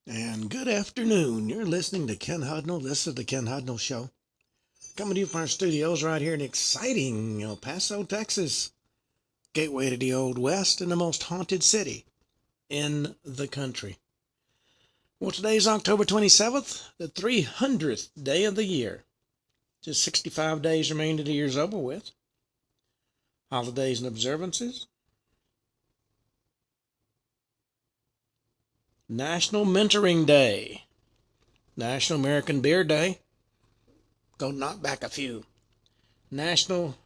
And good afternoon. You're listening to Ken Hudnall. This is the Ken Hudnall Show. Coming to you from our studios right here in exciting El Paso, Texas. Gateway to the Old West and the most haunted city in the country. Well, today's October 27th, the 300th day of the year. Just 65 days remain to the year's over with. Holidays and observances. National Mentoring Day. National American Beer Day. Go knock back a few. National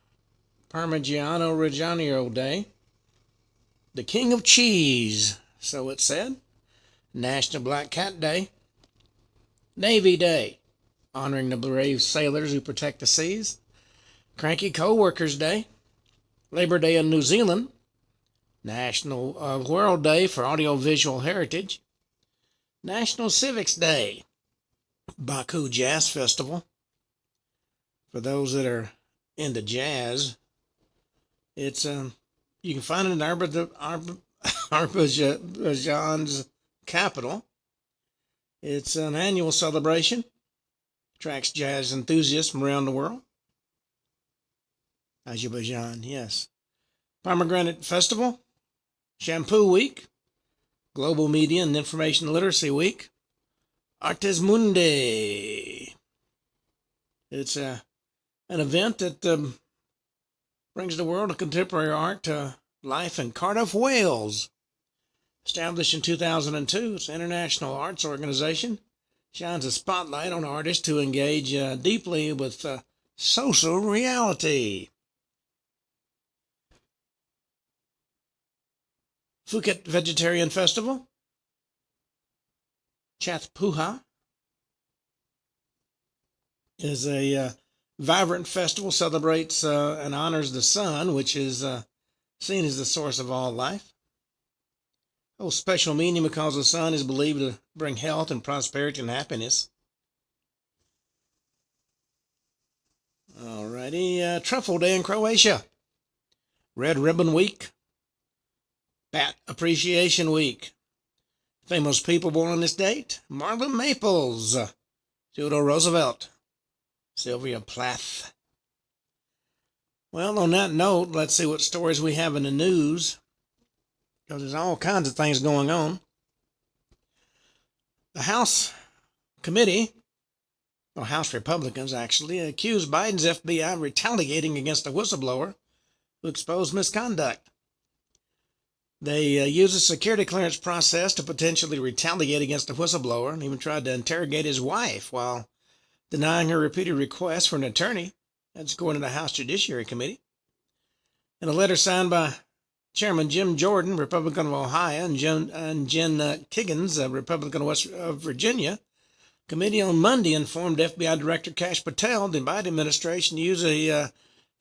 Parmigiano Reggiano Day. The King of Cheese, so it said. National Black Cat Day. Navy Day, honoring the brave sailors who protect the seas. Cranky Co-workers Day. Labor Day in New Zealand. National World Day for Audiovisual Heritage. National Civics Day. Baku Jazz Festival. For those that are into jazz, it's you can find it in Azerbaijan's capital. It's an annual celebration. Attracts jazz enthusiasts from around the world. Azerbaijan, yes. Pomegranate Festival. Shampoo Week. Global Media and Information Literacy Week. Artes Mundi. It's an event that brings the world of contemporary art to life in Cardiff, Wales. Established in 2002, it's an international arts organization. Shines a spotlight on artists who engage deeply with social reality. Phuket Vegetarian Festival. Chath Puha is a vibrant festival, celebrates and honors the sun, which is seen as the source of all life. Oh, special meaning because the sun is believed to bring health and prosperity and happiness. Alrighty, Truffle Day in Croatia. Red Ribbon Week. Bat Appreciation Week. Famous people born on this date. Marlon Maples. Theodore Roosevelt. Sylvia Plath. Well, on that note, let's see what stories we have in the news, because there's all kinds of things going on. The House Committee, or House Republicans actually, accused Biden's FBI of retaliating against a whistleblower who exposed misconduct. They used a security clearance process to potentially retaliate against a whistleblower and even tried to interrogate his wife while denying her repeated requests for an attorney. That's according to the House Judiciary Committee. In a letter signed by Chairman Jim Jordan, Republican of Ohio, and Jen Kiggins, Republican of Virginia, committee on Monday informed FBI Director Kash Patel the Biden administration used a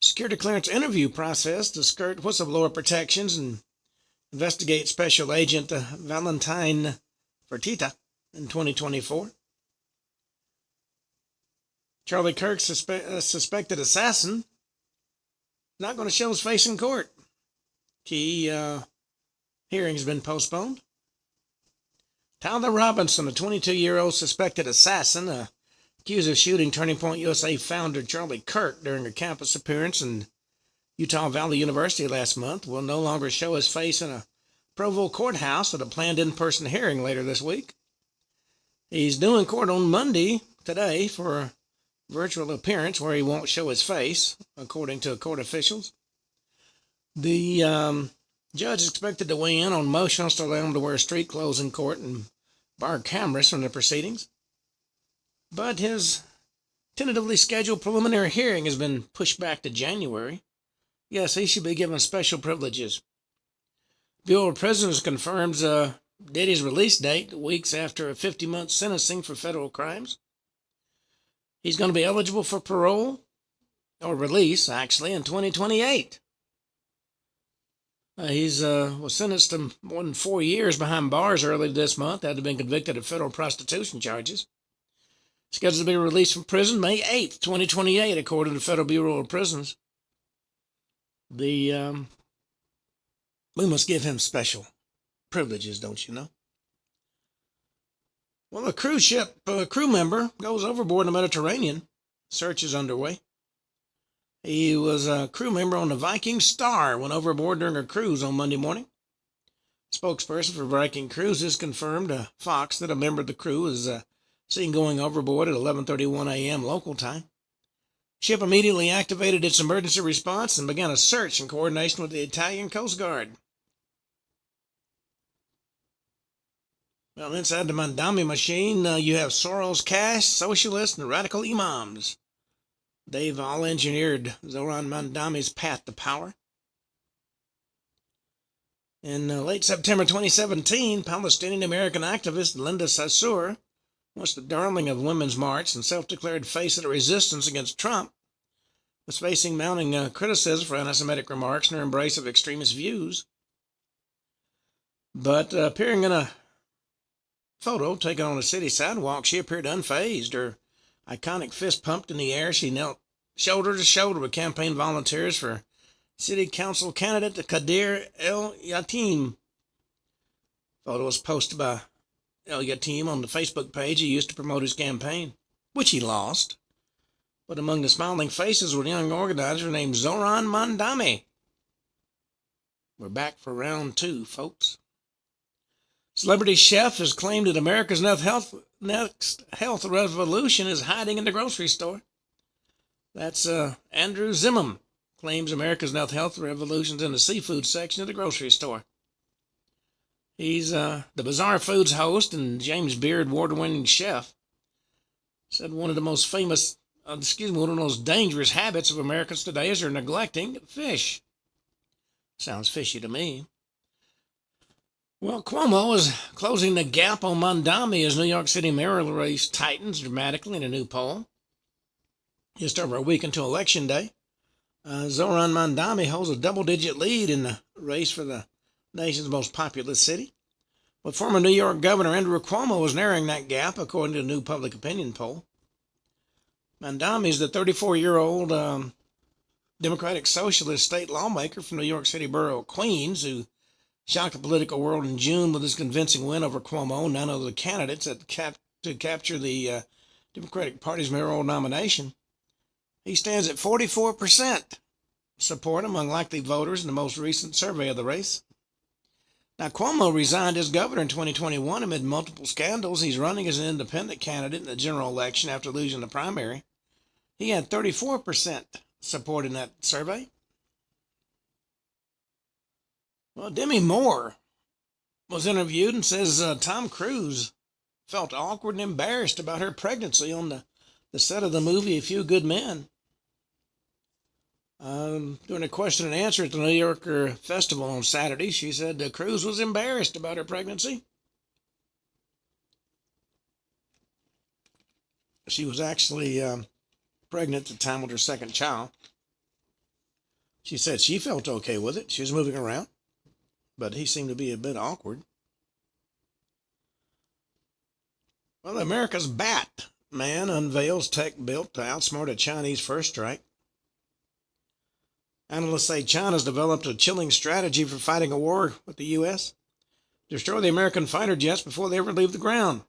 security clearance interview process to skirt whistleblower protections and investigate Special Agent Valentine Fertitta in 2024. Charlie Kirk's suspected assassin not going to show his face in court. Key hearing's been postponed. Tyler Robinson, a 22-year-old suspected assassin, accused of shooting Turning Point USA founder Charlie Kirk during a campus appearance in Utah Valley University last month, will no longer show his face in a Provo courthouse at a planned in-person hearing later this week. He's due in court on Monday, today, for a virtual appearance where he won't show his face, according to court officials. The judge is expected to weigh in on motions to allow him to wear street clothes in court and bar cameras from the proceedings. But his tentatively scheduled preliminary hearing has been pushed back to January. Yes, he should be given special privileges. Bureau of Prisons confirms Diddy's release date weeks after a 50-month sentencing for federal crimes. He's going to be eligible for parole, or release, actually, in 2028. He's was sentenced to more than 4 years behind bars early this month after being convicted of federal prostitution charges. Scheduled to be released from prison May 8th, 2028, according to the Federal Bureau of Prisons. We must give him special privileges, don't you know? Well, a cruise ship crew member goes overboard in the Mediterranean. Search is underway. He was a crew member on the Viking Star when overboard during a cruise on Monday morning. Spokesperson for Viking Cruises confirmed to Fox that a member of the crew was seen going overboard at 11:31 a.m. local time. Ship immediately activated its emergency response and began a search in coordination with the Italian Coast Guard. Well, inside the Mandami machine, you have Soros cash, socialists, and radical imams. They've all engineered Zoran Mandami's path to power. In late September 2017, Palestinian-American activist Linda Sarsour, once the darling of Women's March and self-declared face of the resistance against Trump, was facing mounting criticism for anti-Semitic remarks and her embrace of extremist views. But appearing in a photo taken on a city sidewalk, she appeared unfazed. Her iconic fist pumped in the air. She knelt shoulder to shoulder with campaign volunteers for city council candidate Kadir El-Yatim. Photo was posted by El-Yatim on the Facebook page he used to promote his campaign, which he lost. But among the smiling faces was a young organizer named Zoran Mandami. We're back for round 2, folks. Celebrity chef has claimed that America's next health revolution is hiding in the grocery store. That's Andrew Zimmern claims America's next health revolution's in the seafood section of the grocery store. He's the Bizarre Foods host and James Beard award-winning chef. Said one of the most dangerous habits of Americans today is they're neglecting fish. Sounds fishy to me. Well, Cuomo is closing the gap on Mandami as New York City mayoral race tightens dramatically in a new poll. Just over a week until Election Day, Zoran Mandami holds a double-digit lead in the race for the nation's most populous city. But former New York Governor Andrew Cuomo is narrowing that gap, according to a new public opinion poll. Mandami is the 34-year-old Democratic Socialist state lawmaker from New York City borough of Queens, who shocked the political world in June with his convincing win over Cuomo, none of the candidates to capture the Democratic Party's mayoral nomination. He stands at 44% support among likely voters in the most recent survey of the race. Now, Cuomo resigned as governor in 2021 amid multiple scandals. He's running as an independent candidate in the general election after losing the primary. He had 34% support in that survey. Well, Demi Moore was interviewed and says Tom Cruise felt awkward and embarrassed about her pregnancy on the set of the movie A Few Good Men. During a question and answer at the New Yorker Festival on Saturday, she said Cruise was embarrassed about her pregnancy. She was actually pregnant at the time with her second child. She said she felt okay with it. She was moving around, but he seemed to be a bit awkward. Well, America's Batman unveils tech built to outsmart a Chinese first strike. Analysts say China's developed a chilling strategy for fighting a war with the U.S. Destroy the American fighter jets before they ever leave the ground.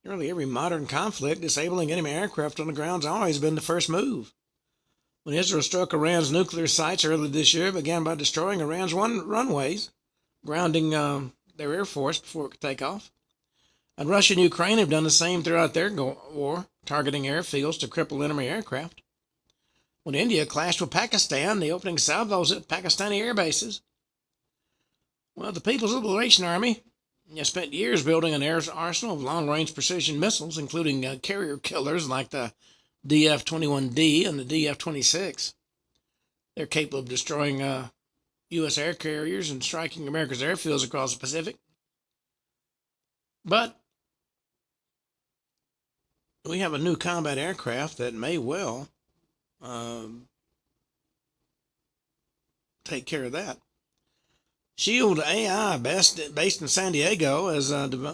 Nearly every modern conflict, disabling enemy aircraft on the ground has always been the first move. When Israel struck Iran's nuclear sites earlier this year, it began by destroying Iran's runways, grounding their air force before it could take off. And Russia and Ukraine have done the same throughout their war, targeting airfields to cripple enemy aircraft. When India clashed with Pakistan, the opening salvos at Pakistani air bases. Well, the People's Liberation Army has spent years building an air arsenal of long-range precision missiles, including carrier killers like the DF-21D and the DF-26. They're capable of destroying U.S. air carriers and striking America's airfields across the Pacific. But we have a new combat aircraft that may well take care of that. Shield AI, based in San Diego, has unveiled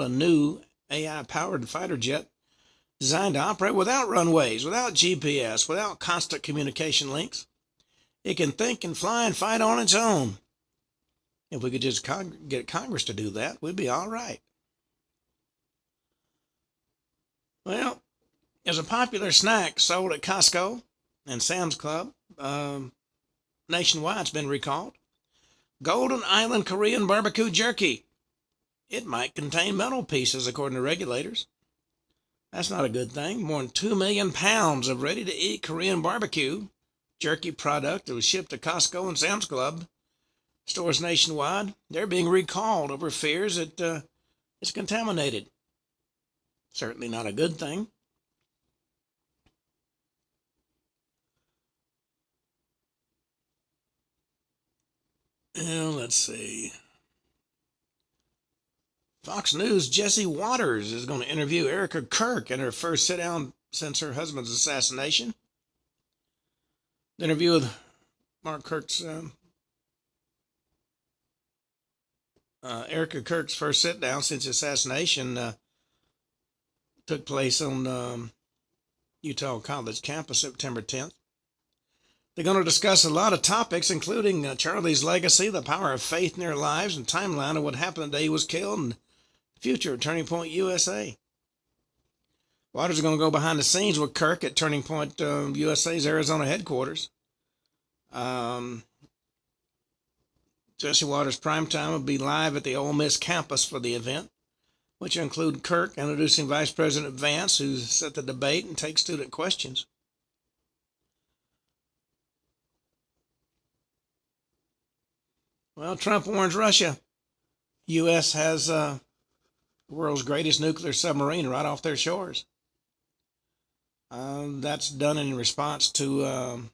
a new AI-powered fighter jet designed to operate without runways, without GPS, without constant communication links. It can think and fly and fight on its own. If we could just get Congress to do that, we'd be all right. Well, there's a popular snack sold at Costco and Sam's Club. Nationwide, it's been recalled. Golden Island Korean barbecue jerky. It might contain metal pieces, according to regulators. That's not a good thing. More than 2 million pounds of ready-to-eat Korean barbecue jerky product that was shipped to Costco and Sam's Club stores nationwide. They're being recalled over fears that it's contaminated. Certainly not a good thing. Well, let's see. Fox News' Jesse Waters is going to interview Erica Kirk in her first sit-down since her husband's assassination. The interview with Mark Kirk's Erica Kirk's first sit-down since assassination took place on Utah College campus September 10th. They're going to discuss a lot of topics, including Charlie's legacy, the power of faith in their lives, and timeline of what happened the day he was killed, and the future of Turning Point USA. Waters is going to go behind the scenes with Kirk at Turning Point USA's Arizona headquarters. Jesse Waters' primetime will be live at the Ole Miss campus for the event, which include Kirk introducing Vice President Vance, who set the debate and takes student questions. Well, Trump warns Russia. U.S. has the world's greatest nuclear submarine right off their shores. That's done in response to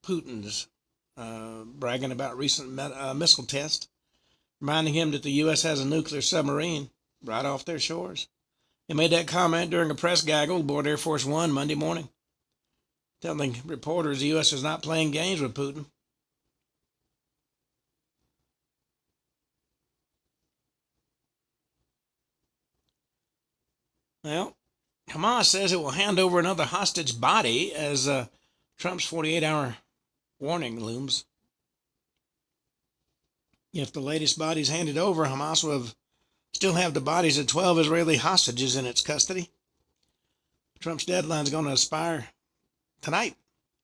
Putin's bragging about recent missile tests, reminding him that the U.S. has a nuclear submarine right off their shores. He made that comment during a press gaggle aboard Air Force One Monday morning, telling reporters the U.S. is not playing games with Putin. Well, Hamas says it will hand over another hostage body as Trump's 48-hour warning looms. If the latest body is handed over, Hamas will still have the bodies of 12 Israeli hostages in its custody. Trump's deadline is going to expire tonight.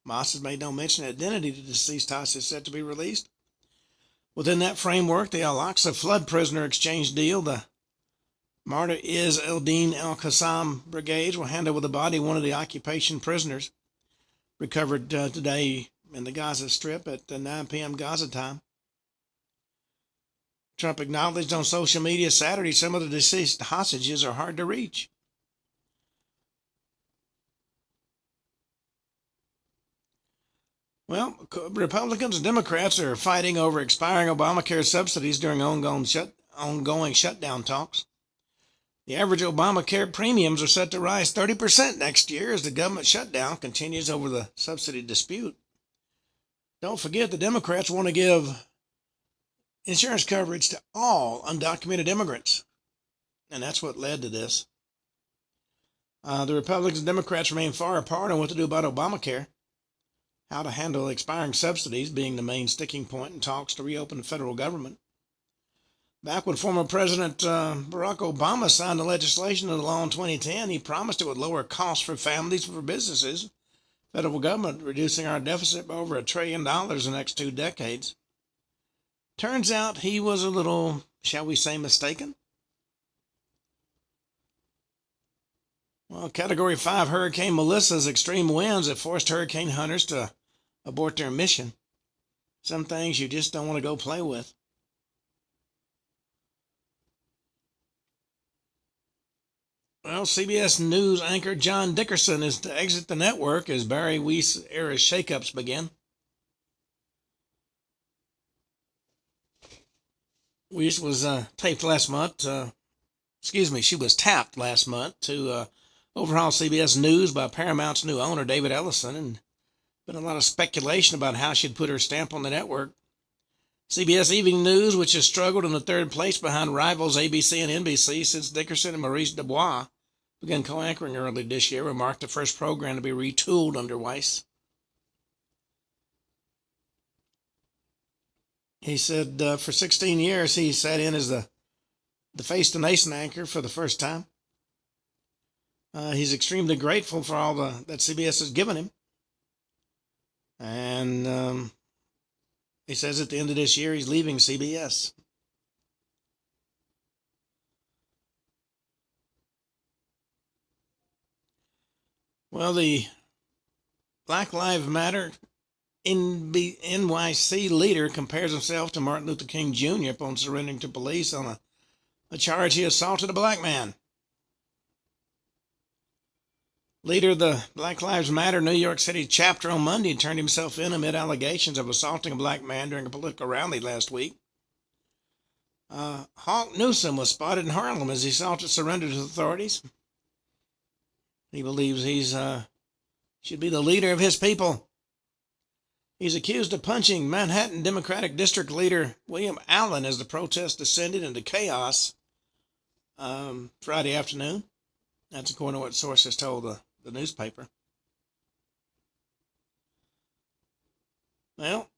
Hamas has made no mention of the identity of the deceased hostages set to be released. Within that framework, the Al-Aqsa flood prisoner exchange deal, the Martyr Izz el-Din al-Qassam brigades will hand over the body of one of the occupation prisoners recovered today in the Gaza Strip at 9 p.m. Gaza time. Trump acknowledged on social media Saturday some of the deceased hostages are hard to reach. Well, Republicans and Democrats are fighting over expiring Obamacare subsidies during ongoing shutdown talks. The average Obamacare premiums are set to rise 30% next year as the government shutdown continues over the subsidy dispute. Don't forget, the Democrats want to give insurance coverage to all undocumented immigrants, and that's what led to this. The Republicans and Democrats remain far apart on what to do about Obamacare, how to handle expiring subsidies being the main sticking point in talks to reopen the federal government. Back when former President Barack Obama signed the legislation into law in 2010, he promised it would lower costs for families and for businesses. Federal government reducing our deficit by over $1 trillion in the next 2 decades. Turns out he was a little, shall we say, mistaken. Well, Category 5 Hurricane Melissa's extreme winds have forced hurricane hunters to abort their mission. Some things you just don't want to go play with. Well, CBS News anchor John Dickerson is to exit the network as Barry Weiss-era shakeups begin. Weiss was tapped last month to overhaul CBS News by Paramount's new owner, David Ellison, and been a lot of speculation about how she'd put her stamp on the network. CBS Evening News, which has struggled in the third place behind rivals ABC and NBC since Dickerson and Maurice Dubois began co-anchoring early this year, will mark the first program to be retooled under Weiss. He said for 16 years he sat in as the Face the Nation anchor for the first time. He's extremely grateful for all that CBS has given him. And he says at the end of this year he's leaving CBS. Well, the Black Lives Matter NYC leader compares himself to Martin Luther King Jr. upon surrendering to police on a charge he assaulted a black man. Leader of the Black Lives Matter New York City chapter on Monday turned himself in amid allegations of assaulting a black man during a political rally last week. Hawk Newsom was spotted in Harlem as he sought to surrender to authorities. He believes he's should be the leader of his people. He's accused of punching Manhattan Democratic District Leader William Allen as the protest descended into chaos Friday afternoon. That's according to what sources told the newspaper. Well,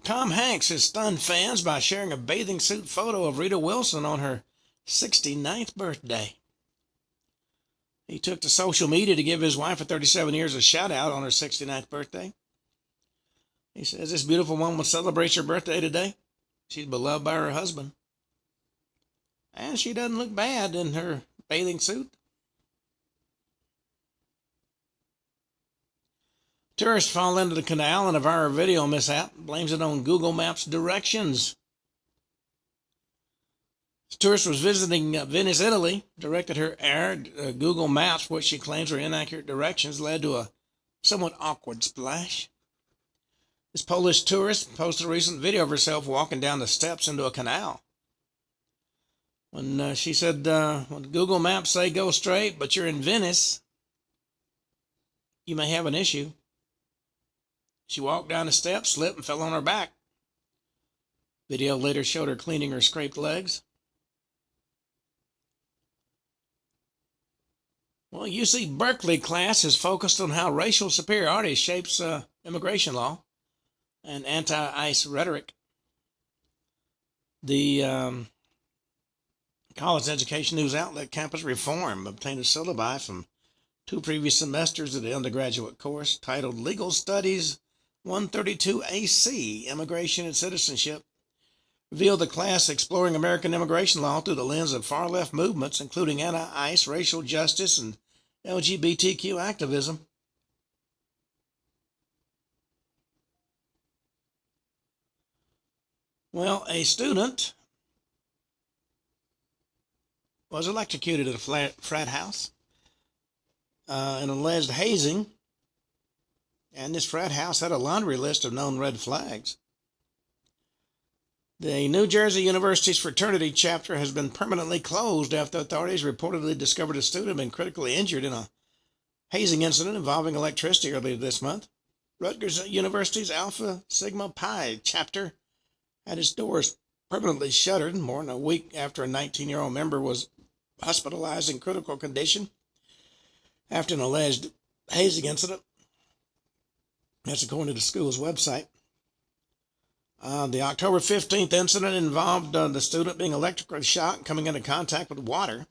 Tom Hanks has stunned fans by sharing a bathing suit photo of Rita Wilson on her 69th birthday. He took to social media to give his wife of 37 years a shout out on her 69th birthday. He says this beautiful woman celebrates her birthday today. She's beloved by her husband. And she doesn't look bad in her bathing suit. Tourists fall into the canal in a viral video mishap, blames it on Google Maps directions. The tourist was visiting Venice, Italy, directed her error. Google Maps, which she claims were inaccurate directions, led to a somewhat awkward splash. This Polish tourist posted a recent video of herself walking down the steps into a canal. When she said, when Google Maps say go straight, but you're in Venice, you may have an issue. She walked down the steps, slipped, and fell on her back. Video later showed her cleaning her scraped legs. Well, UC Berkeley class is focused on how racial superiority shapes immigration law and anti-ICE rhetoric. The college education news outlet Campus Reform obtained a syllabi from 2 previous semesters of the undergraduate course titled Legal Studies 132 AC, Immigration and Citizenship, revealed the class exploring American immigration law through the lens of far-left movements, including anti-ICE, racial justice, and LGBTQ activism. Well, a student was electrocuted at a frat house in alleged hazing, and this frat house had a laundry list of known red flags. The New Jersey University's fraternity chapter has been permanently closed after authorities reportedly discovered a student had been critically injured in a hazing incident involving electricity earlier this month. Rutgers University's Alpha Sigma Pi chapter had its doors permanently shuttered more than a week after a 19-year-old member was hospitalized in critical condition after an alleged hazing incident. That's according to the school's website. The October 15th incident involved the student being electrically shocked and coming into contact with water.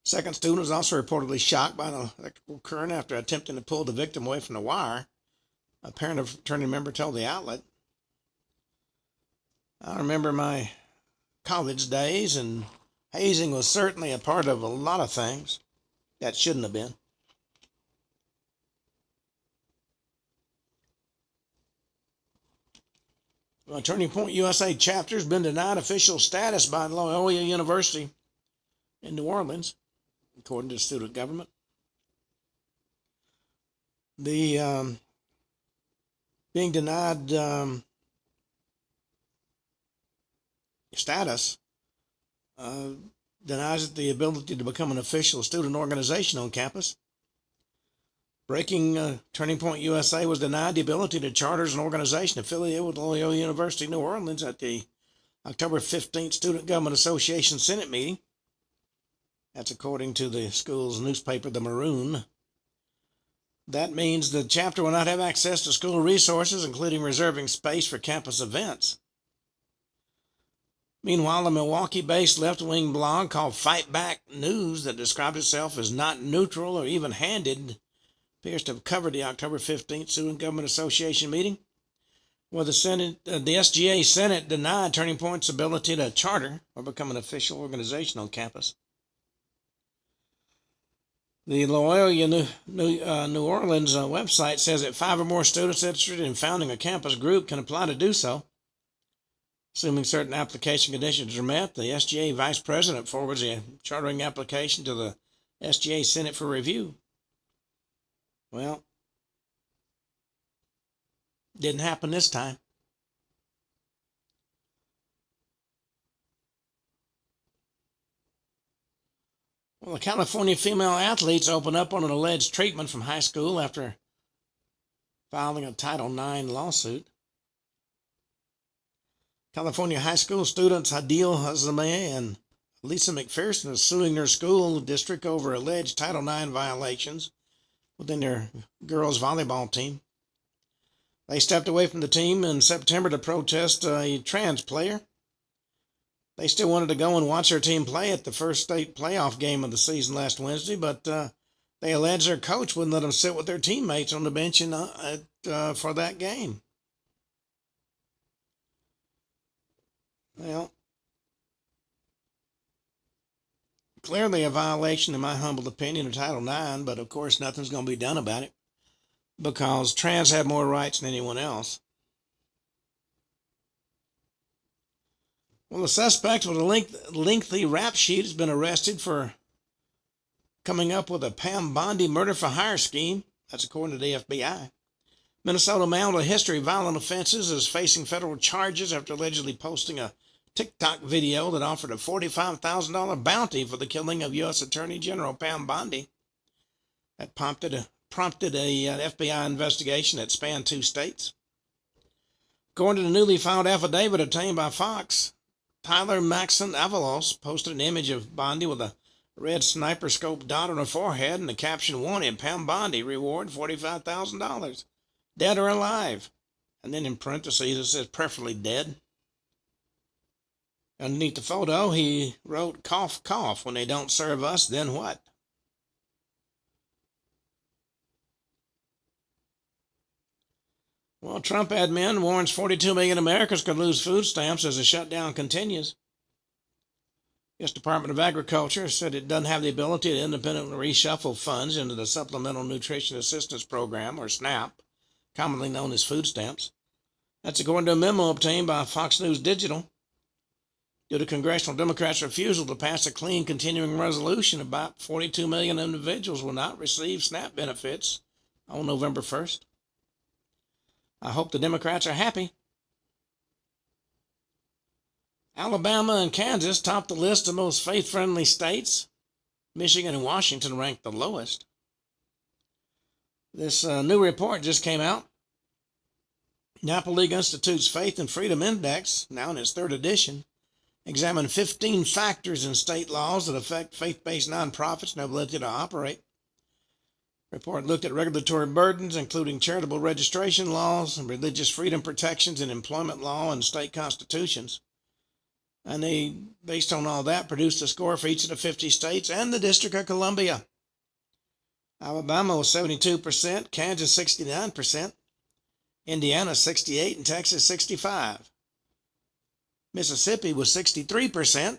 Second student was also reportedly shocked by an electrical current after attempting to pull the victim away from the wire. A parent of a fraternity member told the outlet. I remember my college days, and hazing was certainly a part of a lot of things that shouldn't have been. Turning Point USA chapter has been denied official status by Loyola University in New Orleans, according to the student government. The being denied status denies it the ability to become an official student organization on campus. Breaking Turning Point USA was denied the ability to charter as an organization affiliated with Loyola University New Orleans at the October 15th Student Government Association Senate meeting. That's according to the school's newspaper, The Maroon. That means the chapter will not have access to school resources, including reserving space for campus events. Meanwhile, a Milwaukee-based left-wing blog called Fight Back News that described itself as not neutral or even-handed appears to have covered the October 15th Student Government Association meeting, where the SGA Senate denied Turning Point's ability to charter or become an official organization on campus. The Loyola New Orleans website says that 5 or more students interested in founding a campus group can apply to do so. Assuming certain application conditions are met, the SGA vice president forwards a chartering application to the SGA Senate for review. Well, didn't happen this time. Well, the California female athletes open up on an alleged treatment from high school after filing a Title IX lawsuit. California high school students Hudnall and Lisa McPherson are suing their school district over alleged Title IX violations within their girls' volleyball team. They stepped away from the team in September to protest a trans player. They still wanted to go and watch their team play at the first state playoff game of the season last Wednesday, but they alleged their coach wouldn't let them sit with their teammates on the bench for that game. Well, clearly a violation, in my humble opinion, of Title IX, but of course nothing's going to be done about it because trans have more rights than anyone else. Well, the suspect with a lengthy rap sheet has been arrested for coming up with a Pam Bondi murder-for-hire scheme. That's according to the FBI. Minnesota man with a history of violent offenses is facing federal charges after allegedly posting a TikTok video that offered a $45,000 bounty for the killing of U.S. Attorney General Pam Bondi. That prompted an FBI investigation that spanned 2 states. According to the newly filed affidavit obtained by Fox, Tyler Maxon Avalos posted an image of Bondi with a red sniper scope dot on her forehead and the caption, "Wanted, Pam Bondi, reward $45,000, dead or alive." And then in parentheses it says, "preferably dead." Underneath the photo, he wrote, "Cough, cough, when they don't serve us, then what?" Well, Trump admin warns 42 million Americans could lose food stamps as the shutdown continues. U.S. Department of Agriculture said it doesn't have the ability to independently reshuffle funds into the Supplemental Nutrition Assistance Program, or SNAP, commonly known as food stamps. That's according to a memo obtained by Fox News Digital. Due to congressional Democrats' refusal to pass a clean continuing resolution, about 42 million individuals will not receive SNAP benefits on November 1st. I hope the Democrats are happy. Alabama and Kansas topped the list of most faith-friendly states. Michigan and Washington ranked the lowest. This new report just came out. Napa League Institute's Faith and Freedom Index, now in its 3rd edition, examined 15 factors in state laws that affect faith-based nonprofits and their ability to operate. The report looked at regulatory burdens, including charitable registration laws and religious freedom protections in employment law and state constitutions. And they, based on all that, produced a score for each of the 50 states and the District of Columbia. Alabama was 72%, Kansas 69%, Indiana 68%, and Texas 65%. Mississippi was 63%.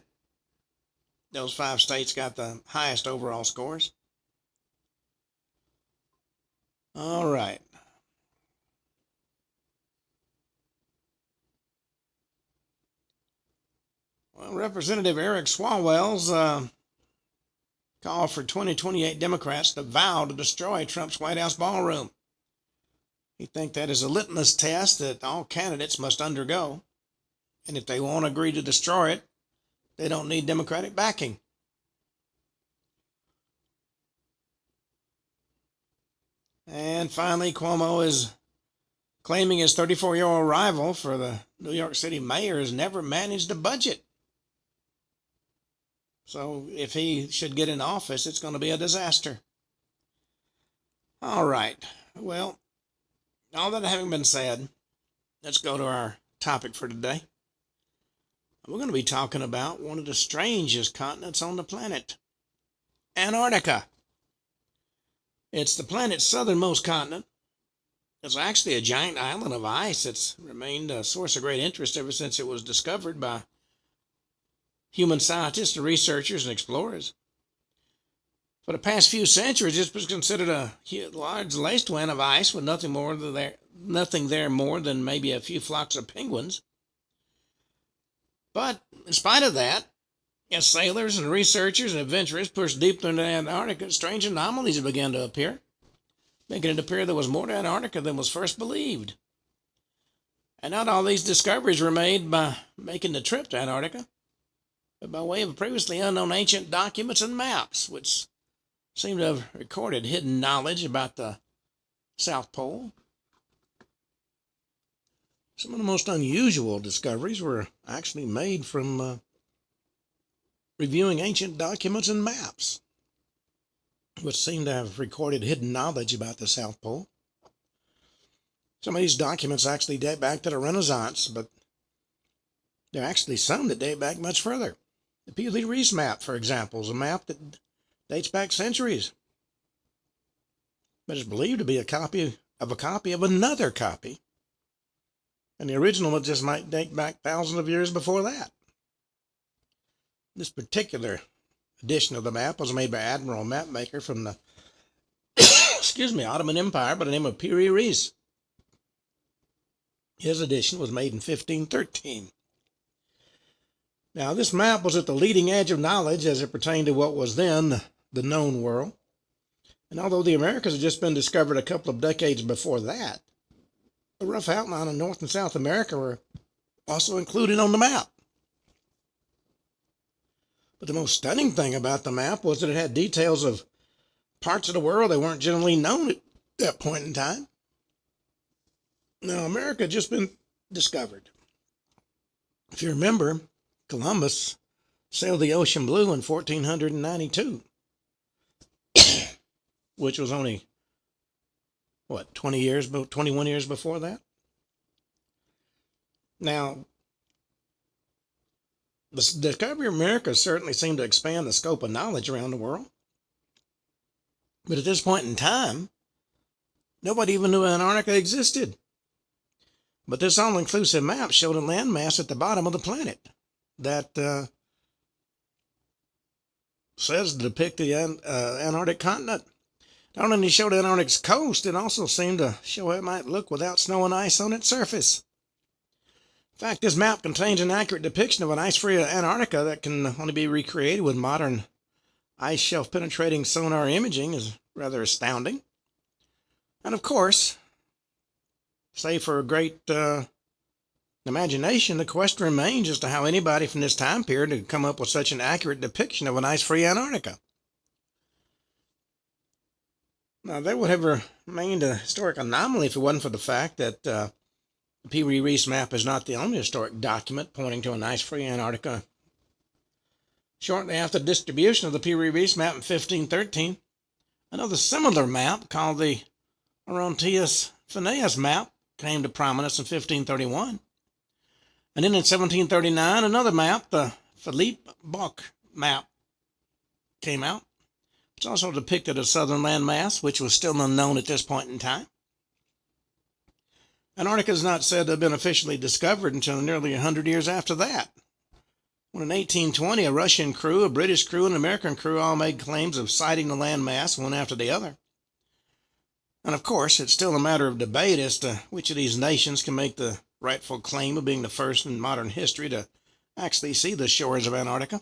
Those 5 states got the highest overall scores. All right. Well, Representative Eric Swalwell's call for 2028 Democrats to vow to destroy Trump's White House ballroom. He thinks that is a litmus test that all candidates must undergo. And if they won't agree to destroy it, they don't need Democratic backing. And finally, Cuomo is claiming his 34-year-old rival for the New York City mayor has never managed a budget. So if he should get in office, it's going to be a disaster. All right. Well, all that having been said, let's go to our topic for today. We're going to be talking about one of the strangest continents on the planet, Antarctica. It's the planet's southernmost continent. It's actually a giant island of ice that's remained a source of great interest ever since it was discovered by human scientists and researchers and explorers. For the past few centuries, it was considered a large wasteland of ice with nothing there more than maybe a few flocks of penguins. But in spite of that, as sailors and researchers and adventurers pushed deeper into Antarctica, strange anomalies began to appear, making it appear there was more to Antarctica than was first believed. And not all these discoveries were made by making the trip to Antarctica, but by way of previously unknown ancient documents and maps, which seem to have recorded hidden knowledge about the South Pole. Some of the most unusual discoveries were actually made from reviewing ancient documents and maps, which seem to have recorded hidden knowledge about the South Pole. Some of these documents actually date back to the Renaissance, but there are actually some that date back much further. The Piri-Reis map, for example, is a map that dates back centuries, but is believed to be a copy of another copy, and the original just might date back thousands of years before that. This particular edition of the map was made by Admiral mapmaker from the Ottoman Empire by the name of Piri-Reis. His edition was made in 1513. Now, this map was at the leading edge of knowledge as it pertained to what was then the known world. And although the Americas had just been discovered a couple of decades before that, a rough outline of North and South America were also included on the map. But the most stunning thing about the map was that it had details of parts of the world that weren't generally known at that point in time. Now, America had just been discovered. If you remember, Columbus sailed the ocean blue in 1492, which was only, 21 years before that? Now, the discovery of America certainly seemed to expand the scope of knowledge around the world. But at this point in time, nobody even knew Antarctica existed. But this all-inclusive map showed a landmass at the bottom of the planet that says to depict the Antarctic continent. Not only showed Antarctic's coast, it also seemed to show how it might look without snow and ice on its surface. In fact, this map contains an accurate depiction of an ice-free Antarctica that can only be recreated with modern ice shelf penetrating sonar imaging is rather astounding. And of course, save for a great imagination, the question remains as to how anybody from this time period could come up with such an accurate depiction of an ice-free Antarctica. Now, there would have remained a historic anomaly if it wasn't for the fact that the Piri-Reis map is not the only historic document pointing to an ice-free Antarctica. Shortly after the distribution of the Piri-Reis map in 1513, another similar map called the Orontius-Phineas map came to prominence in 1531. And then in 1739, another map, the Philippe Bock map, came out. It's also depicted a southern landmass, which was still unknown at this point in time. Antarctica is not said to have been officially discovered until nearly 100 years after that, when in 1820 a Russian crew, a British crew, and an American crew all made claims of sighting the landmass one after the other. And of course, it's still a matter of debate as to which of these nations can make the rightful claim of being the first in modern history to actually see the shores of Antarctica.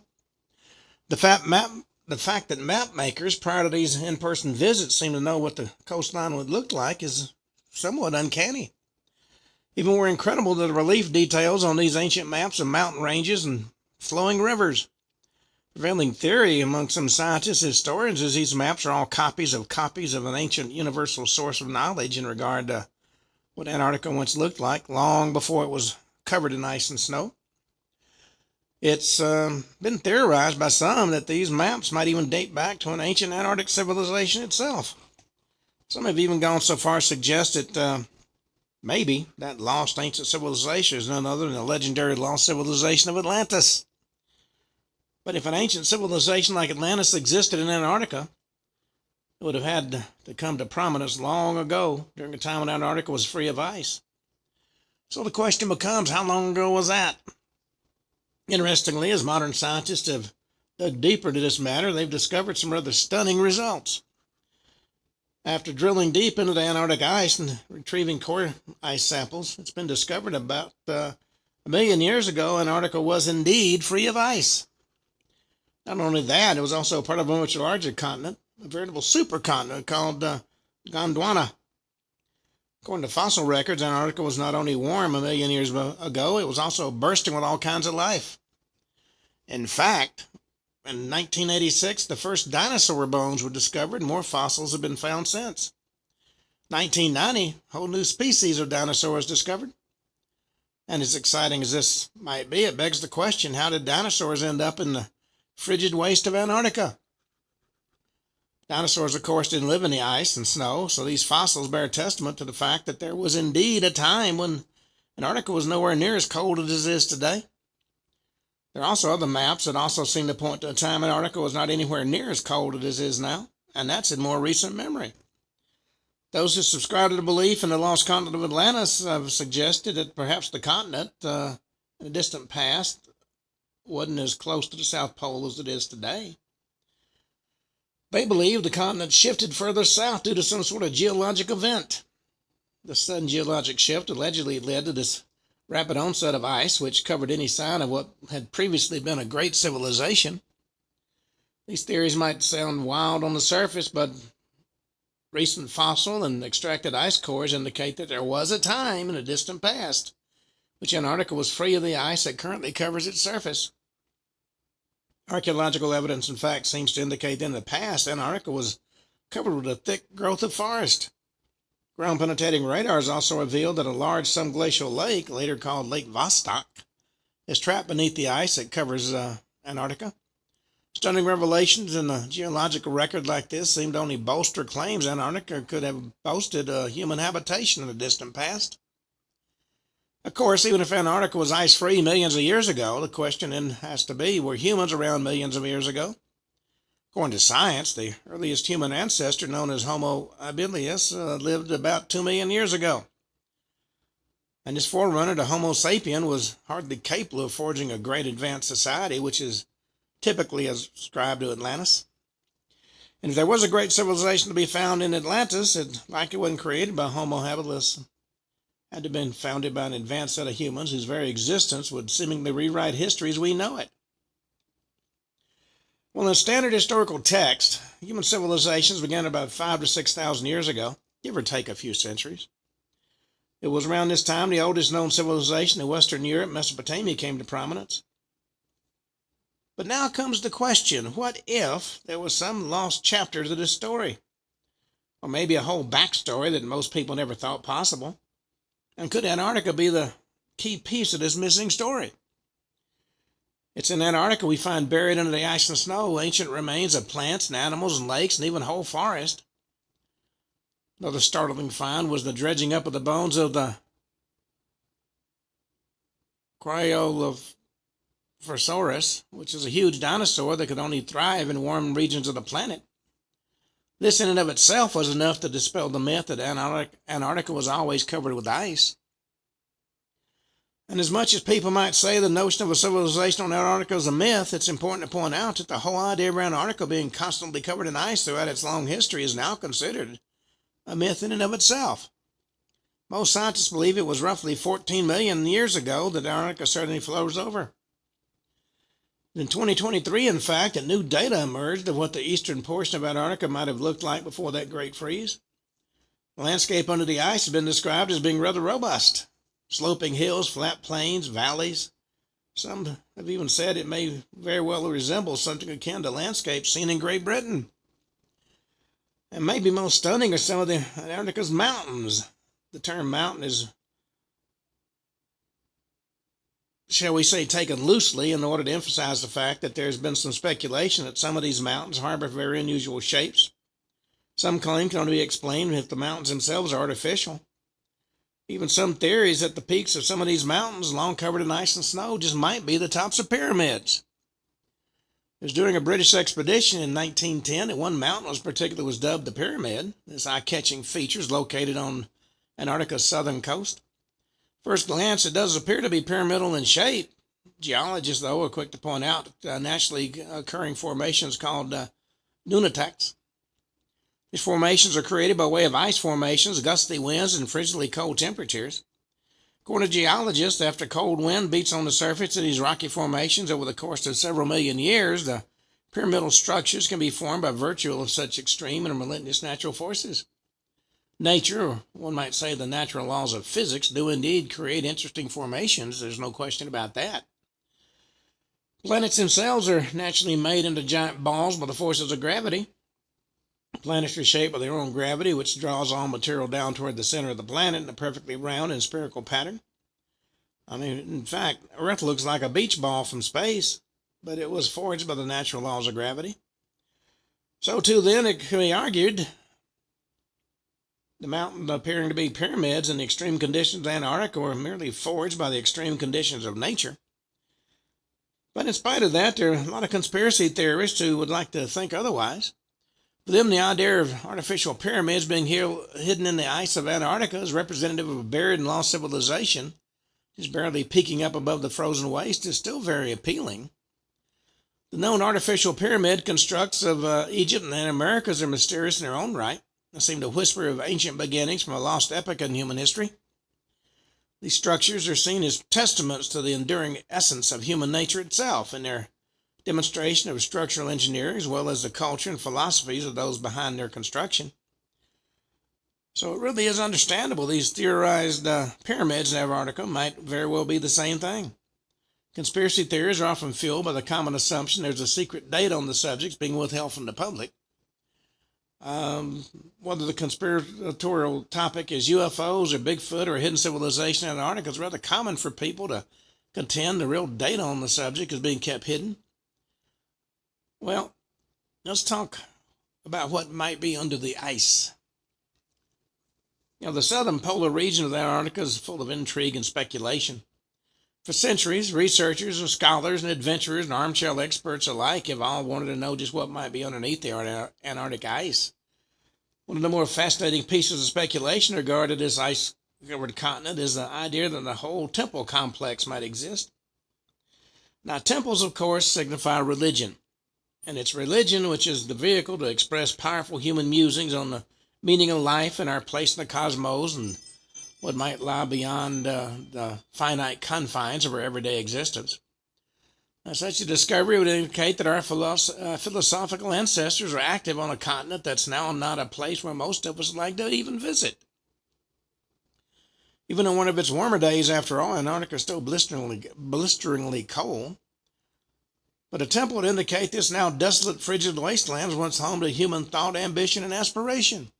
The fact that map makers prior to these in-person visits seem to know what the coastline would look like is somewhat uncanny. Even more incredible are the relief details on these ancient maps of mountain ranges and flowing rivers. Prevailing theory among some scientists and historians is these maps are all copies of an ancient universal source of knowledge in regard to what Antarctica once looked like long before it was covered in ice and snow. It's been theorized by some that these maps might even date back to an ancient Antarctic civilization itself. Some have even gone so far as to suggest that Maybe that lost ancient civilization is none other than the legendary lost civilization of Atlantis. But if an ancient civilization like Atlantis existed in Antarctica, it would have had to come to prominence long ago, during a time when Antarctica was free of ice. So the question becomes, how long ago was that? Interestingly, as modern scientists have dug deeper into this matter, they've discovered some rather stunning results. After drilling deep into the Antarctic ice and retrieving core ice samples, it's been discovered about 1 million years ago, Antarctica was indeed free of ice. Not only that, it was also part of a much larger continent, a veritable supercontinent called Gondwana. According to fossil records, Antarctica was not only warm 1 million years ago, it was also bursting with all kinds of life. In fact, in 1986, the first dinosaur bones were discovered, and more fossils have been found since. 1990, a whole new species of dinosaur was discovered. And as exciting as this might be, it begs the question, how did dinosaurs end up in the frigid waste of Antarctica? Dinosaurs, of course, didn't live in the ice and snow, so these fossils bear testament to the fact that there was indeed a time when Antarctica was nowhere near as cold as it is today. There are also other maps that also seem to point to a time Antarctica was not anywhere near as cold as it is now, and that's in more recent memory. Those who subscribe to the belief in the lost continent of Atlantis have suggested that perhaps the continent, in the distant past, wasn't as close to the South Pole as it is today. They believe the continent shifted further south due to some sort of geologic event. The sudden geologic shift allegedly led to this rapid onset of ice, which covered any sign of what had previously been a great civilization. These theories might sound wild on the surface, but recent fossil and extracted ice cores indicate that there was a time in the distant past which Antarctica was free of the ice that currently covers its surface. Archaeological evidence, in fact, seems to indicate that in the past, Antarctica was covered with a thick growth of forest. Ground-penetrating radars also revealed that a large subglacial lake, later called Lake Vostok, is trapped beneath the ice that covers Antarctica. Stunning revelations in a geological record like this seem to only bolster claims Antarctica could have boasted a human habitation in the distant past. Of course, even if Antarctica was ice-free millions of years ago, the question then has to be, were humans around millions of years ago? According to science, the earliest human ancestor, known as Homo habilis, lived about 2 million years ago. And his forerunner, the Homo sapien, was hardly capable of forging a great advanced society, which is typically ascribed to Atlantis. And if there was a great civilization to be found in Atlantis, it likely wasn't created by Homo habilis. It had to have been founded by an advanced set of humans whose very existence would seemingly rewrite history as we know it. Well, in standard historical text, human civilizations began about 5,000 to 6,000 years ago, give or take a few centuries. It was around this time the oldest known civilization in Western Europe, Mesopotamia, came to prominence. But now comes the question, what if there was some lost chapter to this story? Or maybe a whole backstory that most people never thought possible? And could Antarctica be the key piece of this missing story? It's in Antarctica we find buried under the ice and snow ancient remains of plants and animals and lakes and even whole forests. Another startling find was the dredging up of the bones of the Cryolophosaurus, which is a huge dinosaur that could only thrive in warm regions of the planet. This in and of itself was enough to dispel the myth that Antarctica was always covered with ice. And as much as people might say the notion of a civilization on Antarctica is a myth, it's important to point out that the whole idea of Antarctica being constantly covered in ice throughout its long history is now considered a myth in and of itself. Most scientists believe it was roughly 14 million years ago that Antarctica suddenly froze over. In 2023, in fact, new data emerged of what the eastern portion of Antarctica might have looked like before that great freeze. The landscape under the ice has been described as being rather robust. Sloping hills, flat plains, valleys. Some have even said it may very well resemble something akin to landscapes seen in Great Britain. And maybe most stunning are some of the Antarctica's mountains. The term mountain is, shall we say, taken loosely in order to emphasize the fact that there's been some speculation that some of these mountains harbor very unusual shapes. Some claim can only be explained if the mountains themselves are artificial. Even some theories that the peaks of some of these mountains, long covered in ice and snow, just might be the tops of pyramids. It was during a British expedition in 1910 that one mountain was dubbed the Pyramid. This eye-catching feature is located on Antarctica's southern coast. First glance, it does appear to be pyramidal in shape. Geologists, though, are quick to point out naturally occurring formations called nunataks. These formations are created by way of ice formations, gusty winds, and frigidly cold temperatures. According to geologists, after cold wind beats on the surface of these rocky formations over the course of several million years, the pyramidal structures can be formed by virtue of such extreme and relentless natural forces. Nature, or one might say the natural laws of physics, do indeed create interesting formations. There's no question about that. Planets themselves are naturally made into giant balls by the forces of gravity. Planets are shaped by their own gravity, which draws all material down toward the center of the planet in a perfectly round and spherical pattern. In fact, Earth looks like a beach ball from space, but it was forged by the natural laws of gravity. So, too, then, it can be argued the mountains appearing to be pyramids in the extreme conditions of Antarctica were merely forged by the extreme conditions of nature. But in spite of that, there are a lot of conspiracy theorists who would like to think otherwise. For them, the idea of artificial pyramids being hidden in the ice of Antarctica is representative of a buried and lost civilization, just barely peeking up above the frozen waste, is still very appealing. The known artificial pyramid constructs of Egypt and the Americas are mysterious in their own right. They seem to whisper of ancient beginnings from a lost epoch in human history. These structures are seen as testaments to the enduring essence of human nature itself in their demonstration of structural engineering, as well as the culture and philosophies of those behind their construction. So it really is understandable these theorized pyramids in Antarctica might very well be the same thing. Conspiracy theories are often fueled by the common assumption there's a secret date on the subjects being withheld from the public. Whether the conspiratorial topic is UFOs or Bigfoot or a hidden civilization in Antarctica, it's rather common for people to contend the real date on the subject is being kept hidden. Well, let's talk about what might be under the ice. The southern polar region of Antarctica is full of intrigue and speculation. For centuries, researchers and scholars and adventurers and armchair experts alike have all wanted to know just what might be underneath the Antarctic ice. One of the more fascinating pieces of speculation regarding this ice-covered continent is the idea that the whole temple complex might exist. Now, temples, of course, signify religion, and it's religion which is the vehicle to express powerful human musings on the meaning of life and our place in the cosmos and what might lie beyond the finite confines of our everyday existence. Now, such a discovery would indicate that our philosophical ancestors are active on a continent that's now not a place where most of us like to even visit. Even on one of its warmer days, after all, Antarctica is still blisteringly cold. But a temple would indicate this now desolate, frigid wasteland was once home to human thought, ambition, and aspiration.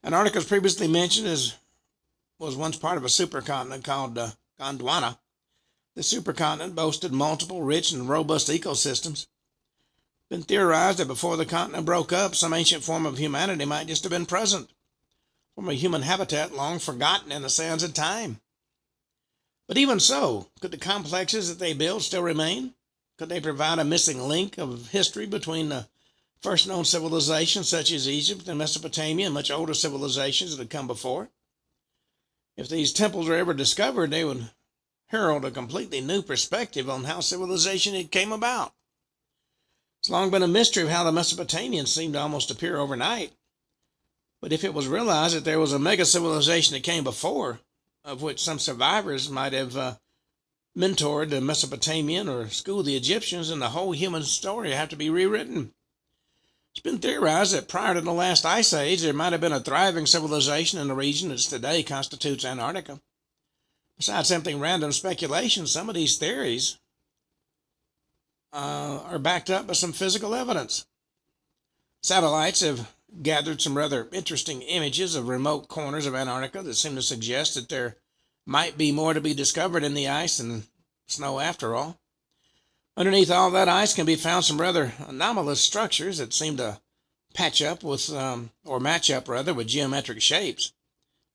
Antarctica, as previously mentioned, was once part of a supercontinent called Gondwana. The supercontinent boasted multiple rich and robust ecosystems. It's been theorized that before the continent broke up, some ancient form of humanity might just have been present, from a human habitat long forgotten in the sands of time. But even so, could the complexes that they built still remain? Could they provide a missing link of history between the first known civilizations such as Egypt and Mesopotamia and much older civilizations that had come before? If these temples were ever discovered, they would herald a completely new perspective on how civilization had came about. It's long been a mystery of how the Mesopotamians seemed to almost appear overnight. But if it was realized that there was a mega civilization that came before, of which some survivors might have mentored the Mesopotamian or schooled the Egyptians, then the whole human story would have to be rewritten. It's been theorized that prior to the last ice age, there might have been a thriving civilization in the region that today constitutes Antarctica. Besides simply random speculation, some of these theories are backed up by some physical evidence. Satellites have gathered some rather interesting images of remote corners of Antarctica that seem to suggest that there might be more to be discovered in the ice than snow after all. Underneath all that ice can be found some rather anomalous structures that seem to match up with geometric shapes.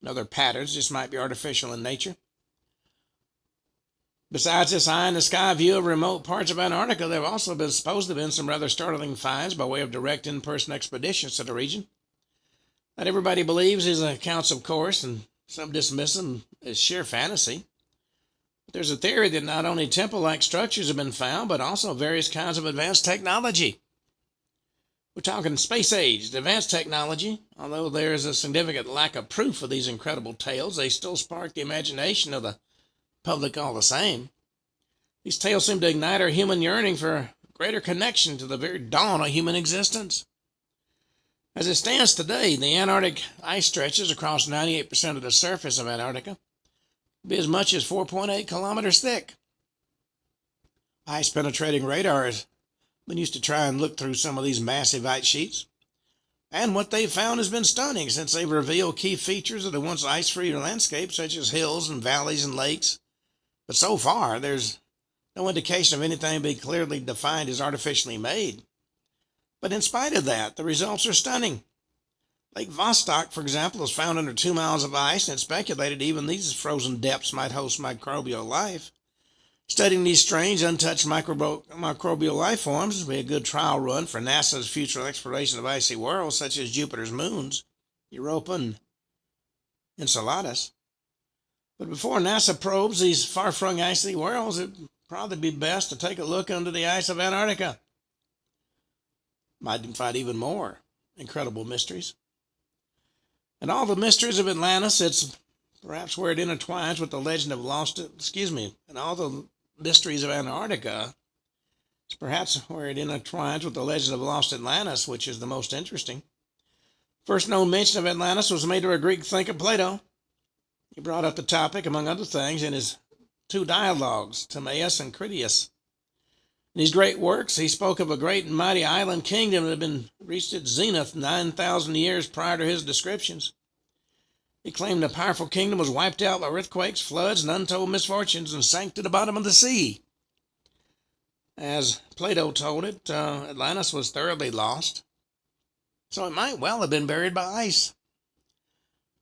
and other patterns just might be artificial in nature. Besides this eye-in-the-sky view of remote parts of Antarctica, there have also been supposed to have been some rather startling finds by way of direct in-person expeditions to the region. Not everybody believes these accounts, of course, and some dismiss them as sheer fantasy. But there's a theory that not only temple-like structures have been found, but also various kinds of advanced technology. We're talking space-aged advanced technology. Although there is a significant lack of proof of these incredible tales, they still spark the imagination of the public all the same. These tales seem to ignite our human yearning for a greater connection to the very dawn of human existence. As it stands today, the Antarctic ice stretches across 98% of the surface of Antarctica, be as much as 4.8 kilometers thick. Ice-penetrating radar has been used to try and look through some of these massive ice sheets, and what they've found has been stunning, since they've revealed key features of the once ice-free landscape, such as hills and valleys and lakes. But so far, there's no indication of anything being clearly defined as artificially made. But in spite of that, the results are stunning. Lake Vostok, for example, is found under 2 miles of ice, and it's speculated even these frozen depths might host microbial life. Studying these strange, untouched microbial life forms would be a good trial run for NASA's future exploration of icy worlds such as Jupiter's moons, Europa and Enceladus. But before NASA probes these far-flung icy worlds, it would probably be best to take a look under the ice of Antarctica. Might find even more incredible mysteries. And all the mysteries of Atlantis, it's perhaps where it intertwines with the legend of and all the mysteries of Antarctica, it's perhaps where it intertwines with the legend of lost Atlantis, which is the most interesting. First known mention of Atlantis was made by a Greek thinker, Plato. He brought up the topic, among other things, in his 2 dialogues, Timaeus and Critias. In these great works, he spoke of a great and mighty island kingdom that had been reached its zenith 9,000 years prior to his descriptions. He claimed the powerful kingdom was wiped out by earthquakes, floods, and untold misfortunes and sank to the bottom of the sea. As Plato told it, Atlantis was thoroughly lost, so it might well have been buried by ice.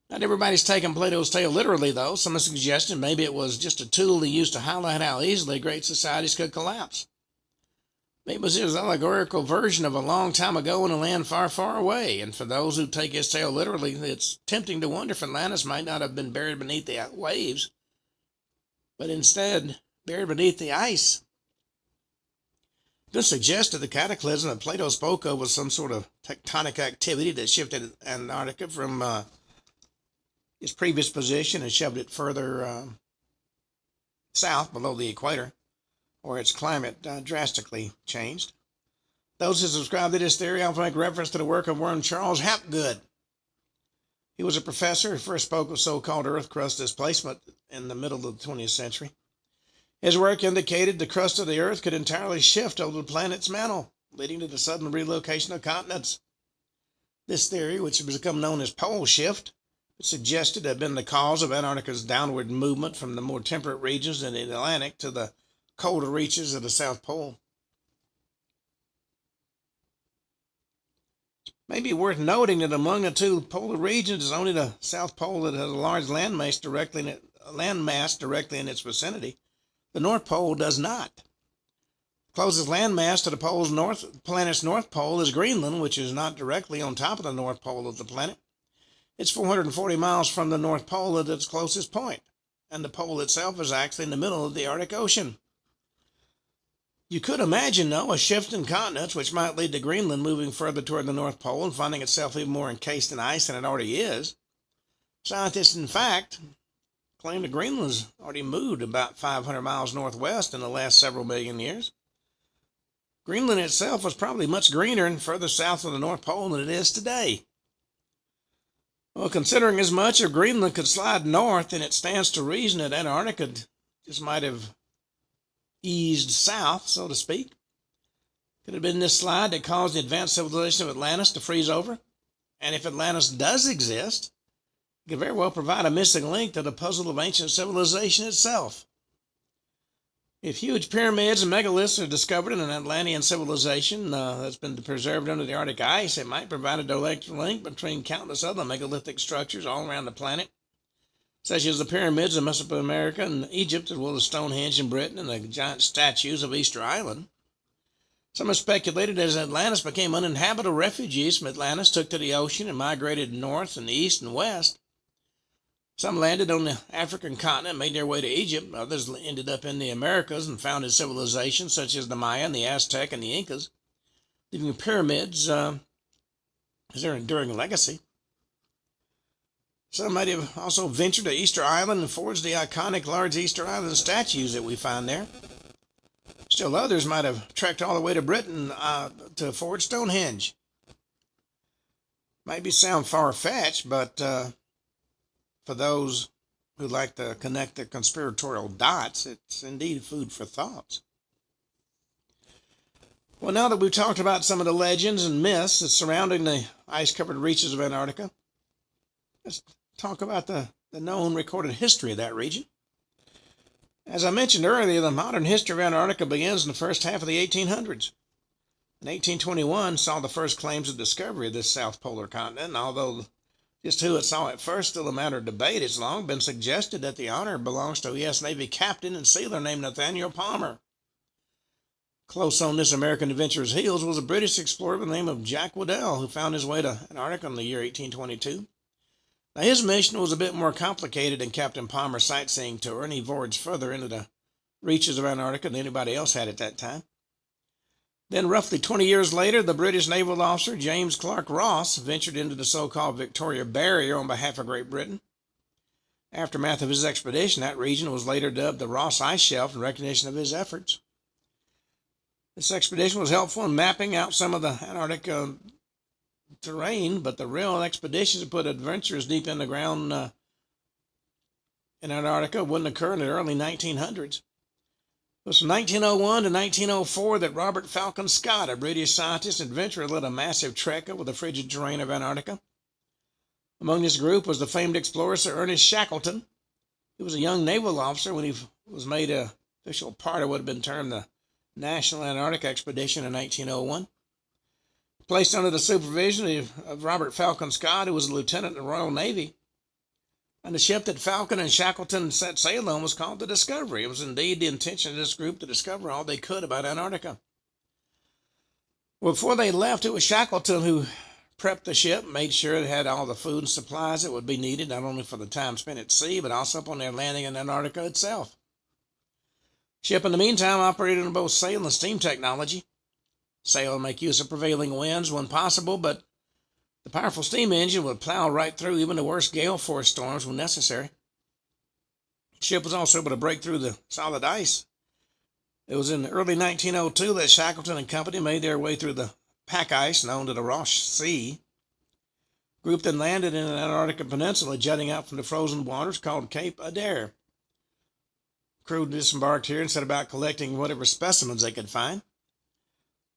Not everybody's taken Plato's tale literally, though. Some have suggested maybe it was just a tool he used to highlight how easily great societies could collapse. Maybe it was his allegorical version of a long time ago in a land far, far away, and for those who take his tale literally, it's tempting to wonder if Atlantis might not have been buried beneath the waves, but instead buried beneath the ice. It's been suggested the cataclysm that Plato spoke of was some sort of tectonic activity that shifted Antarctica from its previous position and shoved it further south below the equator, where its climate drastically changed. Those who subscribe to this theory often make reference to the work of one Charles Hapgood. He was a professor who first spoke of so-called earth crust displacement in the middle of the 20th century. His work indicated the crust of the earth could entirely shift over the planet's mantle, leading to the sudden relocation of continents. This theory, which has become known as pole shift, suggested to have been the cause of Antarctica's downward movement from the more temperate regions in the Atlantic to the colder reaches of the South Pole. It may be worth noting that among the 2 polar regions, it's only the South Pole that has a large landmass directly in its vicinity. The North Pole does not. The closest landmass to the planet's North Pole is Greenland, which is not directly on top of the North Pole of the planet. It's 440 miles from the North Pole at its closest point, and the pole itself is actually in the middle of the Arctic Ocean. You could imagine, though, a shift in continents, which might lead to Greenland moving further toward the North Pole and finding itself even more encased in ice than it already is. Scientists, in fact, claim that Greenland's already moved about 500 miles northwest in the last several million years. Greenland itself was probably much greener and further south of the North Pole than it is today. Well, considering as much of Greenland could slide north, then it stands to reason that Antarctica just might have eased south, so to speak. Could it have been this slide that caused the advanced civilization of Atlantis to freeze over? And if Atlantis does exist, it could very well provide a missing link to the puzzle of ancient civilization itself. If huge pyramids and megaliths are discovered in an Atlantean civilization that's been preserved under the Arctic ice, it might provide a direct link between countless other megalithic structures all around the planet, such as the pyramids of Mesoamerica and Egypt, as well as Stonehenge in Britain and the giant statues of Easter Island. Some have speculated as Atlantis became uninhabitable, refugees from Atlantis took to the ocean and migrated north and east and west. Some landed on the African continent, made their way to Egypt. Others ended up in the Americas and founded civilizations such as the Maya and the Aztec and the Incas, leaving pyramids as their enduring legacy. Some might have also ventured to Easter Island and forged the iconic large Easter Island statues that we find there. Still others might have trekked all the way to Britain to forge Stonehenge. Maybe sound far-fetched, but for those who like to connect the conspiratorial dots, it's indeed food for thought. Well, now that we've talked about some of the legends and myths surrounding the ice-covered reaches of Antarctica, let's talk about the known recorded history of that region. As I mentioned earlier, the modern history of Antarctica begins in the first half of the 1800s. In 1821 saw the first claims of discovery of this south polar continent, and although just who it saw at first still a matter of debate, it's long been suggested that the honor belongs to a U.S. Navy captain and sailor named Nathaniel Palmer. Close on this American adventurer's heels was a British explorer by the name of Jack Weddell, who found his way to Antarctica in the year 1822. Now, his mission was a bit more complicated than Captain Palmer's sightseeing tour, and he voyaged further into the reaches of Antarctica than anybody else had at that time. Then, roughly 20 years later, the British naval officer James Clark Ross ventured into the so-called Victoria Barrier on behalf of Great Britain. Aftermath of his expedition, that region was later dubbed the Ross Ice Shelf in recognition of his efforts. This expedition was helpful in mapping out some of the Antarctic terrain, but the real expeditions that put adventurers deep in the ground in Antarctica wouldn't occur in the early 1900s. It was from 1901 to 1904 that Robert Falcon Scott, a British scientist and adventurer, led a massive trek over the frigid terrain of Antarctica. Among this group was the famed explorer Sir Ernest Shackleton. He was a young naval officer when he was made an official part of what had been termed the National Antarctic Expedition in 1901. Placed under the supervision of Robert Falcon Scott, who was a lieutenant in the Royal Navy. And the ship that Falcon and Shackleton set sail on was called the Discovery. It was indeed the intention of this group to discover all they could about Antarctica. Well, before they left, it was Shackleton who prepped the ship, made sure it had all the food and supplies that would be needed, not only for the time spent at sea, but also upon their landing in Antarctica itself. Ship, in the meantime, operated on both sail and steam technology. Sail would make use of prevailing winds when possible, but the powerful steam engine would plow right through even the worst gale force storms when necessary. The ship was also able to break through the solid ice. It was in early 1902 that Shackleton and company made their way through the pack ice known to the Ross Sea. The group then landed in an Antarctica peninsula jutting out from the frozen waters called Cape Adare. The crew disembarked here and set about collecting whatever specimens they could find.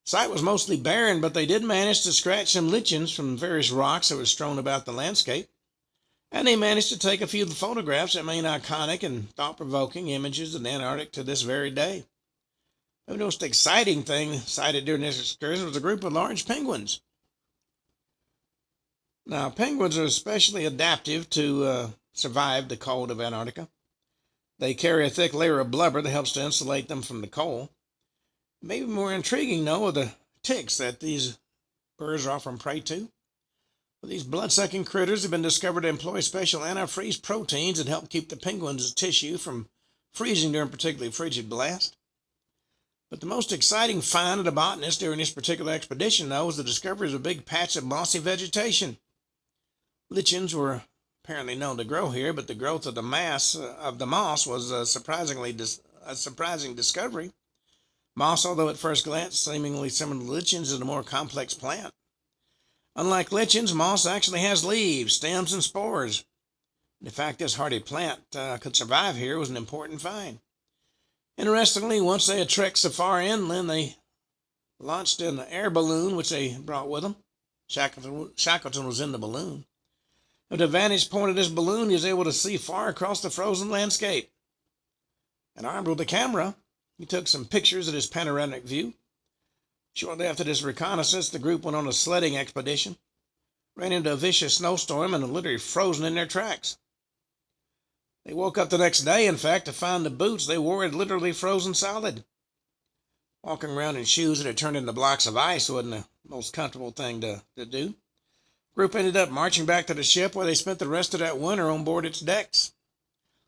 The site was mostly barren, but they did manage to scratch some lichens from various rocks that were strewn about the landscape, and they managed to take a few photographs that remain iconic and thought-provoking images of the Antarctic to this very day. The most exciting thing sighted during this excursion was a group of large penguins. Now, penguins are especially adaptive to survive the cold of Antarctica. They carry a thick layer of blubber that helps to insulate them from the cold. Maybe more intriguing, though, are the ticks that these birds are often prey to. Well, these blood-sucking critters have been discovered to employ special antifreeze proteins that help keep the penguins' tissue from freezing during particularly frigid blast. But the most exciting find of the botanists during this particular expedition, though, was the discovery of a big patch of mossy vegetation. Lichens were apparently known to grow here, but the growth of the moss was a surprising discovery. Moss, although at first glance seemingly similar to lichens, is a more complex plant. Unlike lichens, moss actually has leaves, stems, and spores. The fact this hardy plant could survive here was an important find. Interestingly, once they had trekked so far inland, they launched an air balloon, which they brought with them. Shackleton was in the balloon. At the vantage point of this balloon, he was able to see far across the frozen landscape. And armed with a camera, he took some pictures of this panoramic view. Shortly after this reconnaissance, the group went on a sledding expedition, ran into a vicious snowstorm, and were literally frozen in their tracks. They woke up the next day, in fact, to find the boots they wore had literally frozen solid. Walking around in shoes that had turned into blocks of ice wasn't the most comfortable thing to do. The group ended up marching back to the ship, where they spent the rest of that winter on board its decks.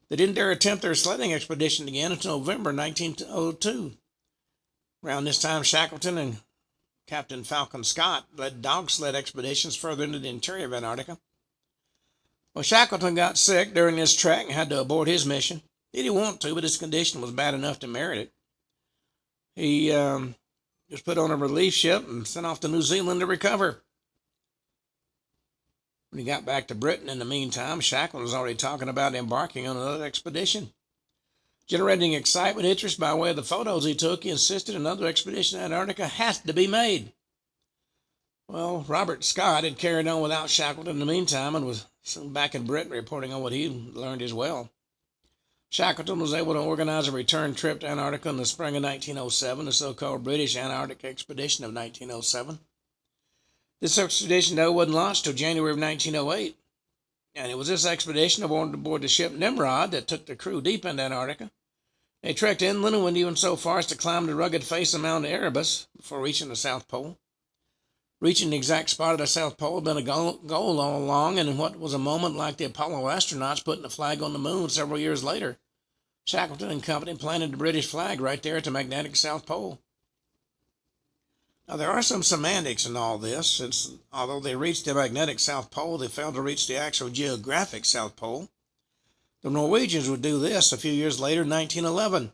They didn't dare attempt their sledding expedition again until November 1902. Around this time, Shackleton and Captain Falcon Scott led dog sled expeditions further into the interior of Antarctica. Well, Shackleton got sick during this trek and had to abort his mission. He didn't want to, but his condition was bad enough to merit it. He was put on a relief ship and sent off to New Zealand to recover. When he got back to Britain, in the meantime, Shackleton was already talking about embarking on another expedition. Generating excitement and interest by way of the photos he took, he insisted another expedition to Antarctica has to be made. Well, Robert Scott had carried on without Shackleton in the meantime and was soon back in Britain reporting on what he learned as well. Shackleton was able to organize a return trip to Antarctica in the spring of 1907, the so-called British Antarctic Expedition of 1907. This expedition, though, wasn't launched till January of 1908, and it was this expedition aboard the ship Nimrod that took the crew deep into Antarctica. They trekked inland and went even so far as to climb the rugged face of Mount Erebus before reaching the South Pole. Reaching the exact spot of the South Pole had been a goal all along, and in what was a moment like the Apollo astronauts putting the flag on the moon several years later, Shackleton and company planted the British flag right there at the magnetic South Pole. Now, there are some semantics in all this, since although they reached the magnetic South Pole, they failed to reach the actual geographic South Pole. The Norwegians would do this a few years later in 1911.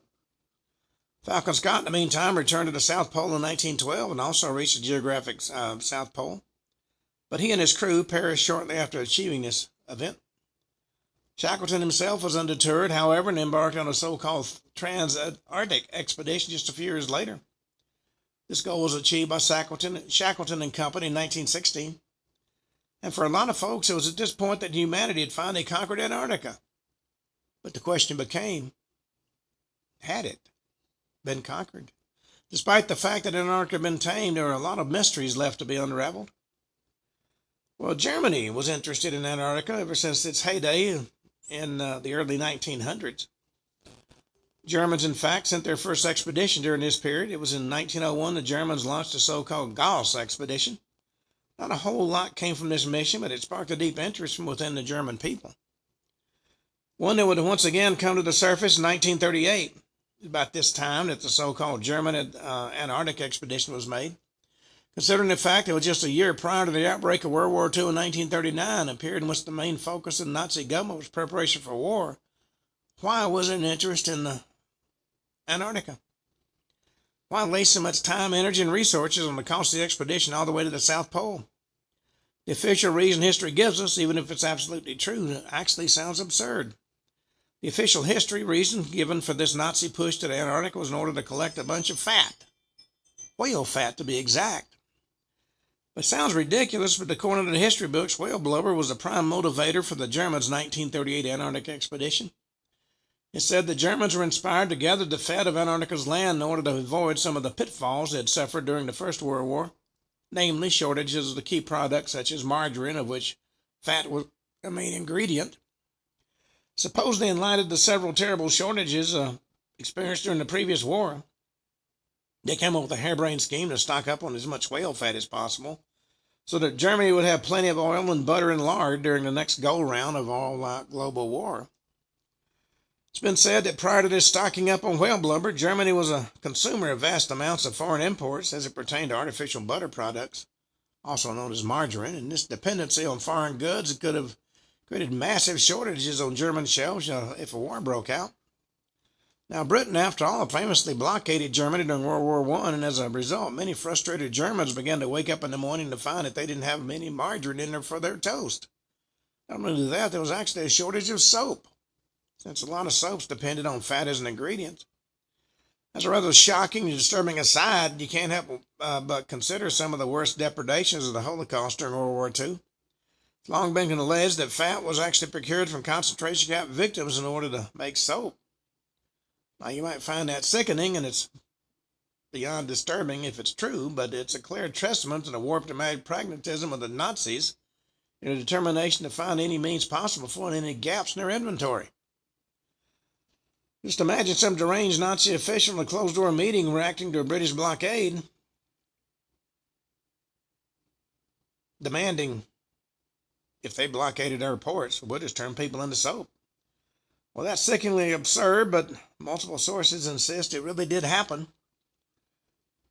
Falcon Scott, in the meantime, returned to the South Pole in 1912 and also reached the geographic South Pole. But he and his crew perished shortly after achieving this event. Shackleton himself was undeterred, however, and embarked on a so-called Trans-Arctic expedition just a few years later. This goal was achieved by Shackleton and Company in 1916. And for a lot of folks, it was at this point that humanity had finally conquered Antarctica. But the question became, had it been conquered? Despite the fact that Antarctica had been tamed, there were a lot of mysteries left to be unraveled. Well, Germany was interested in Antarctica ever since its heyday in the early 1900s. Germans, in fact, sent their first expedition during this period. It was in 1901 the Germans launched a so-called Gauss expedition. Not a whole lot came from this mission, but it sparked a deep interest from within the German people. One that would once again come to the surface in 1938, about this time that the so-called German Antarctic expedition was made. Considering the fact it was just a year prior to the outbreak of World War II in 1939, a period in which the main focus of the Nazi government was preparation for war, why was there an interest in Antarctica? Why waste so much time, energy, and resources on the costly expedition all the way to the South Pole? The official reason history gives us, even if it's absolutely true, actually sounds absurd. The official history reason given for this Nazi push to the Antarctica was in order to collect a bunch of fat. Whale fat, to be exact. It sounds ridiculous, but according to the history books, whale blubber was the prime motivator for the Germans' 1938 Antarctic expedition. It said the Germans were inspired to gather the fat of Antarctica's land in order to avoid some of the pitfalls they had suffered during the First World War, namely shortages of the key products such as margarine, of which fat was a main ingredient. Supposedly in light of the several terrible shortages experienced during the previous war, they came up with a harebrained scheme to stock up on as much whale fat as possible so that Germany would have plenty of oil and butter and lard during the next go-round of all-out global war. It's been said that prior to this stocking up on whale blubber, Germany was a consumer of vast amounts of foreign imports as it pertained to artificial butter products, also known as margarine, and this dependency on foreign goods could have created massive shortages on German shelves if a war broke out. Now, Britain, after all, famously blockaded Germany during World War I, and as a result, many frustrated Germans began to wake up in the morning to find that they didn't have any margarine in there for their toast. Not only do that, there was actually a shortage of soap, since a lot of soaps depended on fat as an ingredient. As a rather shocking and disturbing aside, you can't help but consider some of the worst depredations of the Holocaust during World War II. It's long been alleged that fat was actually procured from concentration camp victims in order to make soap. Now, you might find that sickening, and it's beyond disturbing if it's true, but it's a clear testament to the warped and mad pragmatism of the Nazis and a determination to find any means possible filling any gaps in their inventory. Just imagine some deranged Nazi official in a closed-door meeting reacting to a British blockade, demanding if they blockaded our ports, we'll just turn people into soap. Well, that's sickeningly absurd, but multiple sources insist it really did happen.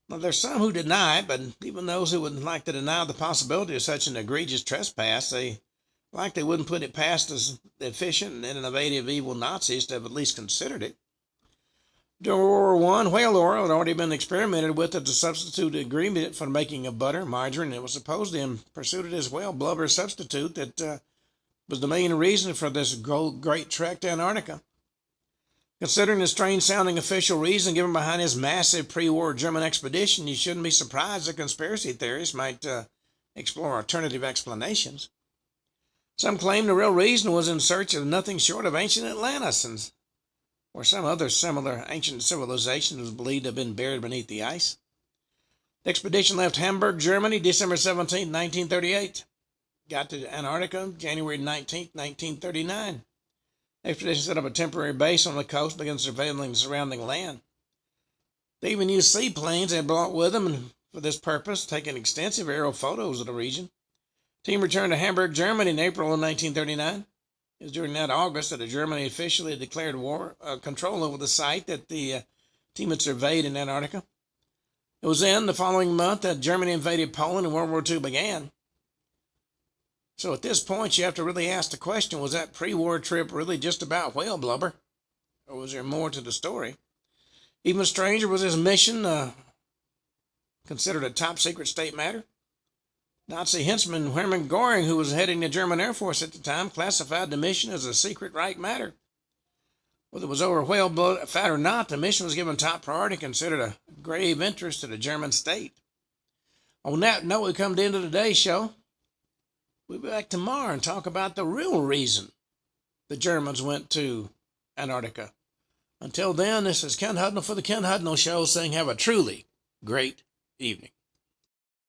Now, there's some who deny it, but even those who would like to deny the possibility of such an egregious trespass, they wouldn't put it past as efficient and innovative evil Nazis to have at least considered it. During World War I, whale oil had already been experimented with as a substitute ingredient for making of butter, margarine, and it was supposedly pursued as well blubber substitute that was the main reason for this great trek to Antarctica. Considering the strange-sounding official reason given behind his massive pre-war German expedition, you shouldn't be surprised that conspiracy theorists might explore alternative explanations. Some claim the real reason was in search of nothing short of ancient Atlantis, or some other similar ancient civilization was believed to have been buried beneath the ice. The expedition left Hamburg, Germany, December 17, 1938. Got to Antarctica January 19, 1939. The expedition set up a temporary base on the coast, began surveilling the surrounding land. They even used seaplanes they had brought with them for this purpose, taking extensive aerial photos of the region. The team returned to Hamburg, Germany in April of 1939. It was during that August that Germany officially declared war control over the site that the team had surveyed in Antarctica. It was then, the following month, that Germany invaded Poland and World War II began. So at this point, you have to really ask the question, was that pre-war trip really just about whale blubber? Or was there more to the story? Even stranger was his mission, considered a top-secret state matter. Nazi henchman Hermann Göring, who was heading the German Air Force at the time, classified the mission as a secret Reich matter. Whether it was over whale fat or not, the mission was given top priority, considered a grave interest to the German state. On that note, we come to the end of today's show. We'll be back tomorrow and talk about the real reason the Germans went to Antarctica. Until then, this is Ken Hudnall for the Ken Hudnall Show saying have a truly great evening.